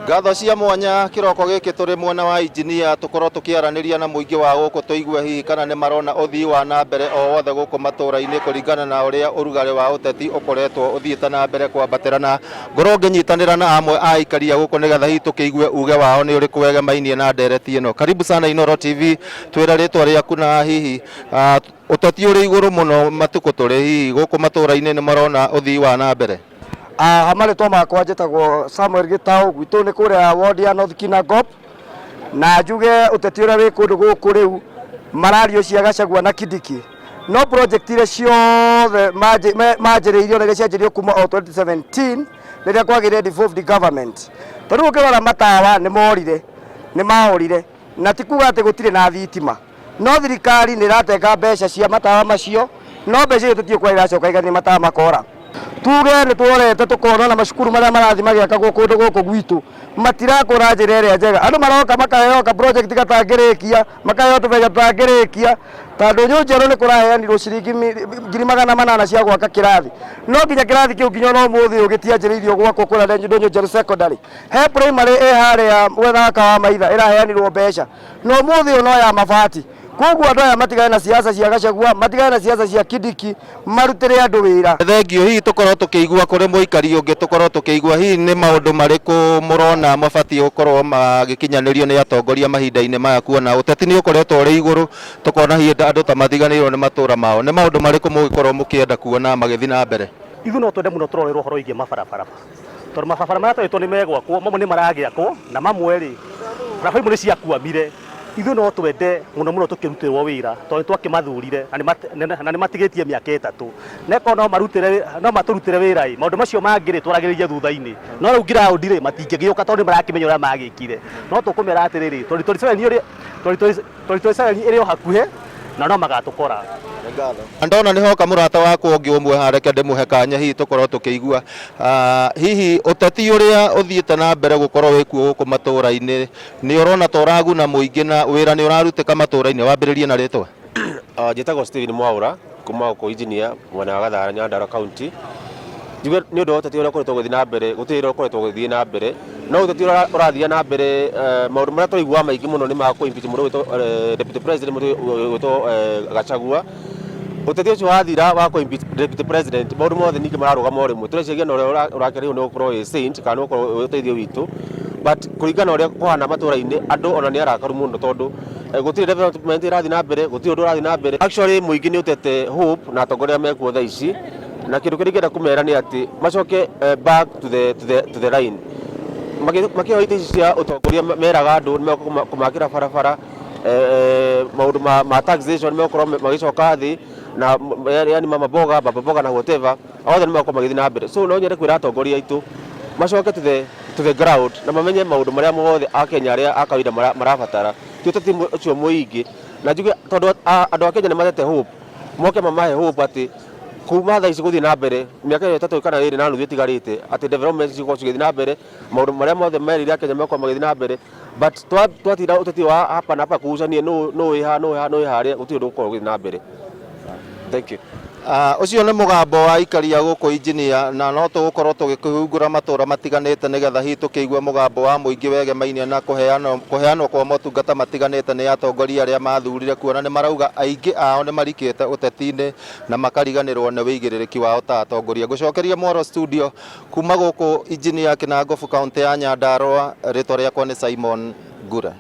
Ngatho cia mwanya kiroko giki turi mwena wa injinia tukorwo tukiaraniria na muingi wa guku tuigue hihi kana ni marona uthii wa na mbere o wothe guku matura-ini kuringana na uria urugari wa uteti ukoretwo uthiite na mbere kwambatirana ngoro nginyitanira na amwe a ikaria guku nigetha hihi tukiigue uge wao ni uriku wegemainie na ndereti ino. Karibu sana Inooro TV, twira ritwa riaku na hihi uteti uri iguru muno matuko turi hihi guku matura-ini ni marona uthii wa na mbere. Marĩtwa makwa njĩtagwo Samuel Gitau, gwitũ nĩ kũrĩa ward ya North Kinangop, na njuge ũteti ũrĩa wĩ kũndũ gũkũ rĩu marario cia Gachagua na Kindiki no project iria ciothe manjĩrĩirio na cianjĩrĩirio kuma o 2017 rĩrĩa kwagĩire devolved government. Tondũ ũkĩrora matawa nĩ morire, nĩ mahorire, na ti kuga atĩ gũtirĩ na thitima, no thirikari nĩ ĩratenga mbeca cia matawa macio, no mbeca icio tũtiĩ kwa iracoka igani matawa makora. Tuge nĩ tuorete tukona na macukuru maria marathi magiakagwo kundu guku gwitu matirakũra njĩra ĩrĩa njega. Andũ maroka makaheo ka project gatangĩrĩkia, makaheo tũbeca tũtangĩrĩkia, tondũ njerũ nĩ kũraheanirwo ciringi 800,000 cia gwaka kĩrathi, no nginya kĩrathi kĩu nginya no mũthĩ gĩtianjĩrĩirio gwakwo kũrĩa Ndũnyũ Njerũ secondary. He primary harĩa mwethaka wa maitha ĩraheanirwo mbeca, no mũthĩ no ya mabati. Koguo andũ aya matigane na siasa cia Gachagua, matigane na siasa cia Kindiki, marutĩre andũ wĩra. Thengio hihi tukorwo tukiigua kuri muikari ungi tukorwo tukiigua hihi ni maundu mariku murona mabati gukorwo magikinyanirio ni atongoria mahinda-ini maya, kuona uteti ni ukoretwo uri iguru, tukona hihi andu ta mathiganirwo ni matura mao, ni maundu mariku mugikorwo mukienda kuona magithi na mbere? Ithu no twende muno turorerwo horo igie mabarabara, tondu mabarabara maya twetwo ni megwakwo, mamwe ni maragiakwo na mamwe ri barabara imwe ni ciakuamire. Ithu no twende muno muno tukirutirwo wira tondu twakimathurire na ni matigitie miaka 3 neko no maturutire wira maundu macio mangiri twaragiririe thutha-ini, no riu ground ri matingĩgĩũka tondu marakimenya uria magĩkire, no tukumera atiriri 2027 iri o hakuhe na no magatukora. Ndona ni hoka murata wakwa ungi umwe hareke ndimuhe kanya hihi tukorwo tukiigua hihi uteti uria uthiite na mbere gukorwo wikuo guku matura-ini ni urona ta uraguna muingi na wira ni urarutika matura-ini? Wambiririe na ritwa. Njĩtagwo Steven Mwaura kuma ku engineer mwena wa Gathara, Nyandarua county. Njuge ni undu uteti uria ukoretwo guthii na mbere gutiri ukoretwo guthii na mbere, no uteti urathia na mbere maundu maria turaigua maingi muno ni ma ku impeach mundu witwo deputy president mundu witwo Gachagua. Uteti ucio wathira wa ku impeach deputy president maundu mothe ningi mararugama rimwe, tureciagia na uria urakĩrĩirwo ni gukorwo wi saint kana ukorwo uteithio witu, but kuringana uria kuhana matura-ini andu ona ni arakaru muno tondu gutiri development irathi na mbere, gutiri undu urathi na mbere. Actually muingi ni utete hope na atongoria mekuo thaa ici, na kindu kiria ngenda kumera ni ati macoke back to the line, makĩoya ite ici cia utongoria meraga andu ni kumakĩra barabara, maundu ma taxation mekorwo magicoka thi na yani mama boga baba boga na whatever othe ni makoma githi na mbere. So no nyende kwira atongoria aitu macoke to the ground na mamenye maundu maria mothe a Kenya aria akawida marabatara ti uteti ucio muingi, na njuge tondu andu a Kenya ni matete hope, moke mamahe hope ati kuma thaa ici guthii na mbere miaka 3 kana 2 na nuthu itigarite ati development cigo cigithi na mbere, maundu maria mothe merire Kenya makoma magithi na mbere, but twatira uteti wa hapa na hapa kuucania no haria gutiri undu gukorwo guthi na mbere. Thank you. Ucio ni mugambo wa ikaria guku engineer, na no tugukorwo tugikihungura matura matiganite nigetha hihi tukiigua mugambo wa muingi wegemainie na kuheanwo kwa motungata matiganite ni atongoria aria mathurire, kuona ni marauga aingi ao ni marikite uteti-ini na makariganirwo ni wigĩrĩrĩki wao ta atongoria. Ngucokeria Moro studio kuma guku engineer Kinangop, kaunti ya Nyandarua, ritwa riakwa ni Simon Ngure.